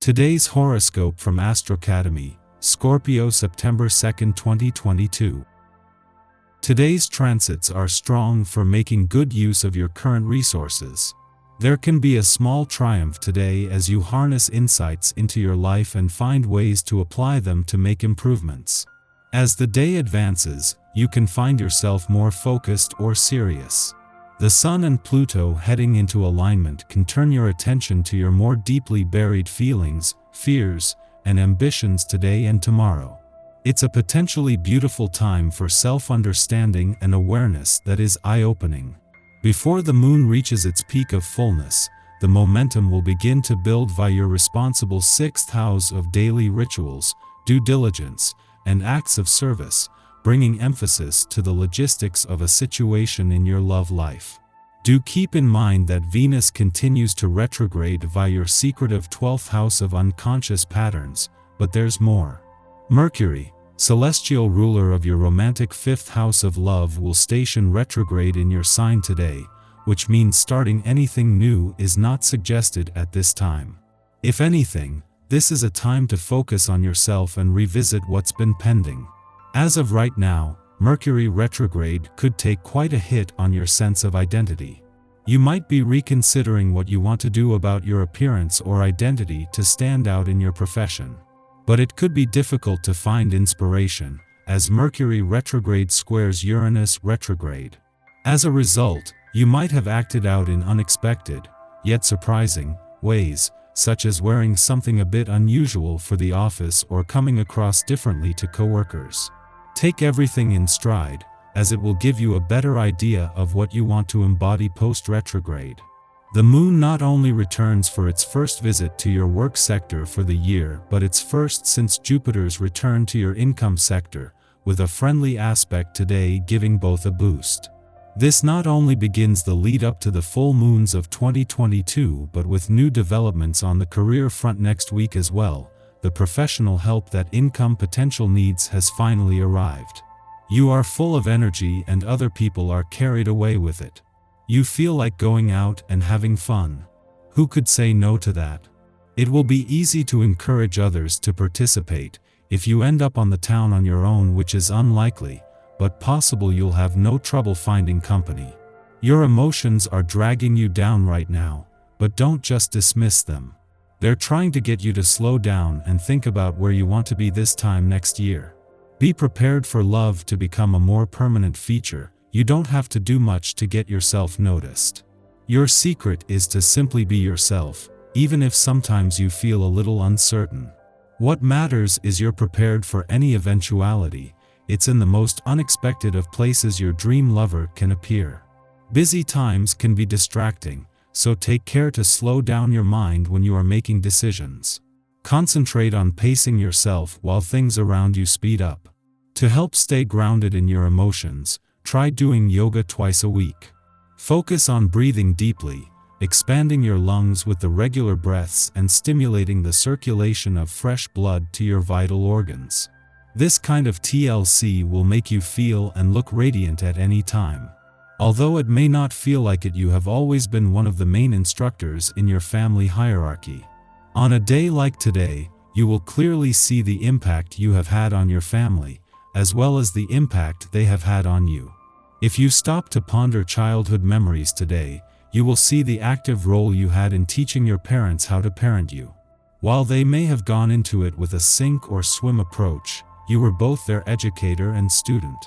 Today's horoscope from Astrocademy, Scorpio September 2, 2022. Today's transits are strong for making good use of your current resources. There can be a small triumph today as you harness insights into your life and find ways to apply them to make improvements. As the day advances, you can find yourself more focused or serious. The Sun and Pluto heading into alignment can turn your attention to your more deeply buried feelings, fears, and ambitions today and tomorrow. It's a potentially beautiful time for self-understanding and awareness that is eye-opening. Before the moon reaches its peak of fullness, the momentum will begin to build via your responsible 6th house of daily rituals, due diligence, and acts of service, bringing emphasis to the logistics of a situation in your love life. Do keep in mind that Venus continues to retrograde via your secretive 12th house of unconscious patterns, but there's more. Mercury, celestial ruler of your romantic 5th house of love, will station retrograde in your sign today, which means starting anything new is not suggested at this time. If anything, this is a time to focus on yourself and revisit what's been pending. As of right now, Mercury retrograde could take quite a hit on your sense of identity. You might be reconsidering what you want to do about your appearance or identity to stand out in your profession. But it could be difficult to find inspiration, as Mercury retrograde squares Uranus retrograde. As a result, you might have acted out in unexpected, yet surprising, ways, such as wearing something a bit unusual for the office or coming across differently to coworkers. Take everything in stride, as it will give you a better idea of what you want to embody post-retrograde. The moon not only returns for its first visit to your work sector for the year, but its first since Jupiter's return to your income sector, with a friendly aspect today giving both a boost. This not only begins the lead up to the full moons of 2022, but with new developments on the career front next week as well. The professional help that income potential needs has finally arrived. You are full of energy and other people are carried away with it. You feel like going out and having fun. Who could say no to that? It will be easy to encourage others to participate. If you end up on the town on your own, which is unlikely, but possible, you'll have no trouble finding company. Your emotions are dragging you down right now, but don't just dismiss them. They're trying to get you to slow down and think about where you want to be this time next year. Be prepared for love to become a more permanent feature. You don't have to do much to get yourself noticed. Your secret is to simply be yourself, even if sometimes you feel a little uncertain. What matters is you're prepared for any eventuality. It's in the most unexpected of places your dream lover can appear. Busy times can be distracting, so take care to slow down your mind when you are making decisions. Concentrate on pacing yourself while things around you speed up. To help stay grounded in your emotions, try doing yoga twice a week. Focus on breathing deeply, expanding your lungs with the regular breaths and stimulating the circulation of fresh blood to your vital organs. This kind of TLC will make you feel and look radiant at any time. Although it may not feel like it, you have always been one of the main instructors in your family hierarchy. On a day like today, you will clearly see the impact you have had on your family, as well as the impact they have had on you. If you stop to ponder childhood memories today, you will see the active role you had in teaching your parents how to parent you. While they may have gone into it with a sink or swim approach, you were both their educator and student.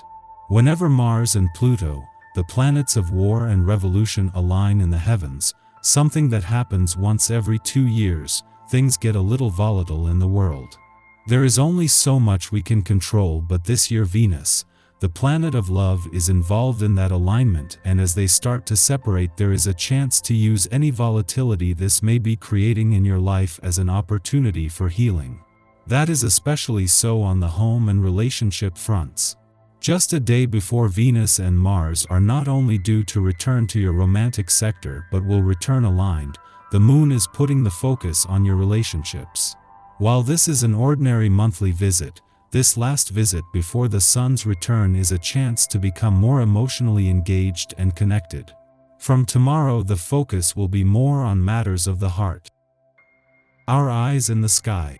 Whenever Mars and Pluto, the planets of war and revolution, align in the heavens, something that happens once every 2 years, things get a little volatile in the world. There is only so much we can control, but this year Venus, the planet of love, is involved in that alignment, and as they start to separate, there is a chance to use any volatility this may be creating in your life as an opportunity for healing. That is especially so on the home and relationship fronts. Just a day before Venus and Mars are not only due to return to your romantic sector but will return aligned, the moon is putting the focus on your relationships. While this is an ordinary monthly visit, this last visit before the sun's return is a chance to become more emotionally engaged and connected. From tomorrow, the focus will be more on matters of the heart. Our eyes in the sky.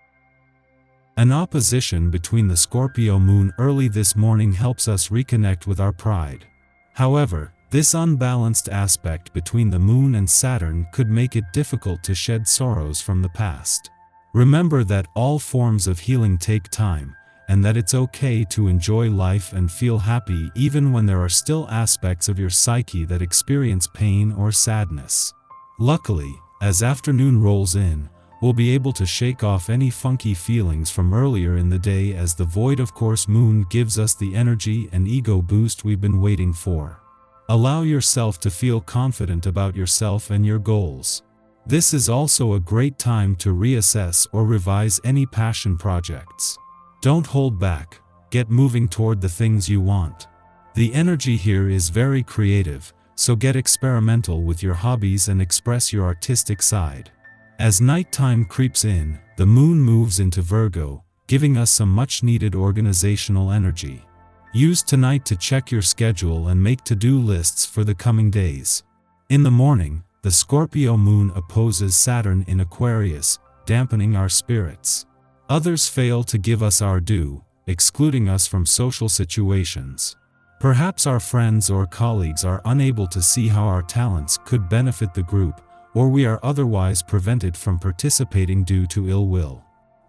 An opposition between the Scorpio moon early this morning helps us reconnect with our pride. However, this unbalanced aspect between the moon and Saturn could make it difficult to shed sorrows from the past. Remember that all forms of healing take time, and that it's okay to enjoy life and feel happy even when there are still aspects of your psyche that experience pain or sadness. Luckily, as afternoon rolls in, we'll be able to shake off any funky feelings from earlier in the day, as the void of course moon gives us the energy and ego boost we've been waiting for. Allow yourself to feel confident about yourself and your goals. This is also a great time to reassess or revise any passion projects. Don't hold back, get moving toward the things you want. The energy here is very creative, so get experimental with your hobbies and express your artistic side. As nighttime creeps in, the moon moves into Virgo, giving us some much-needed organizational energy. Use tonight to check your schedule and make to-do lists for the coming days. In the morning, the Scorpio moon opposes Saturn in Aquarius, dampening our spirits. Others fail to give us our due, excluding us from social situations. Perhaps our friends or colleagues are unable to see how our talents could benefit the group, or we are otherwise prevented from participating due to ill will.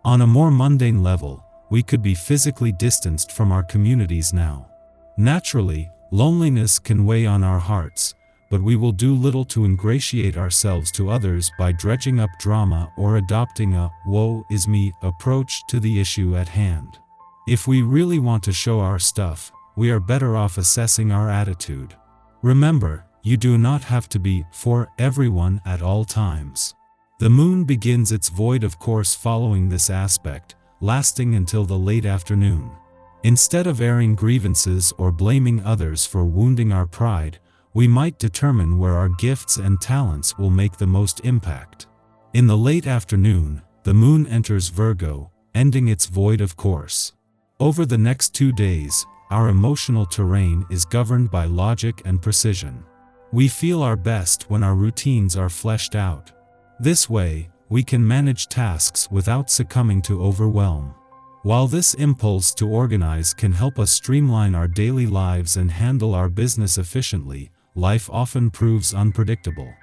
On a more mundane level, we could be physically distanced from our communities now. Naturally, loneliness can weigh on our hearts, but we will do little to ingratiate ourselves to others by dredging up drama or adopting a "woe is me" approach to the issue at hand. If we really want to show our stuff, we are better off assessing our attitude. Remember, you do not have to be for everyone at all times. The moon begins its void of course following this aspect, lasting until the late afternoon. Instead of airing grievances or blaming others for wounding our pride, we might determine where our gifts and talents will make the most impact. In the late afternoon, the moon enters Virgo, ending its void of course. Over the next 2 days, our emotional terrain is governed by logic and precision. We feel our best when our routines are fleshed out. This way, we can manage tasks without succumbing to overwhelm. While this impulse to organize can help us streamline our daily lives and handle our business efficiently, life often proves unpredictable.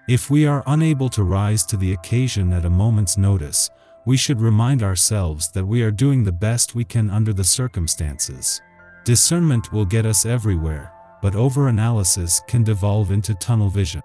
If we are unable to rise to the occasion at a moment's notice, we should remind ourselves that we are doing the best we can under the circumstances. Discernment will get us everywhere, but overanalysis can devolve into tunnel vision.